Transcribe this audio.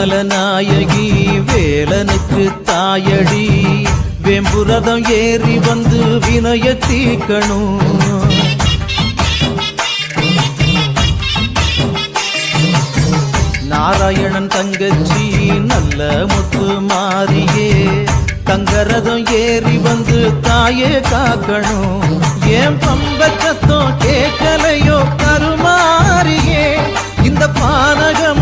வேங்கலநாயகி வேலனுக்கு தாயடி வேம்புரதம் ஏறி வந்து வினய தீக்கணும். நாராயணன் தங்கச்சி நல்ல முத்து மாறியே தங்கரதம் ஏறி வந்து தாயே காக்கணும். ஏன் பம்பச்சத்தம் கேட்கலையோ கருமாறியே இந்த பானகம்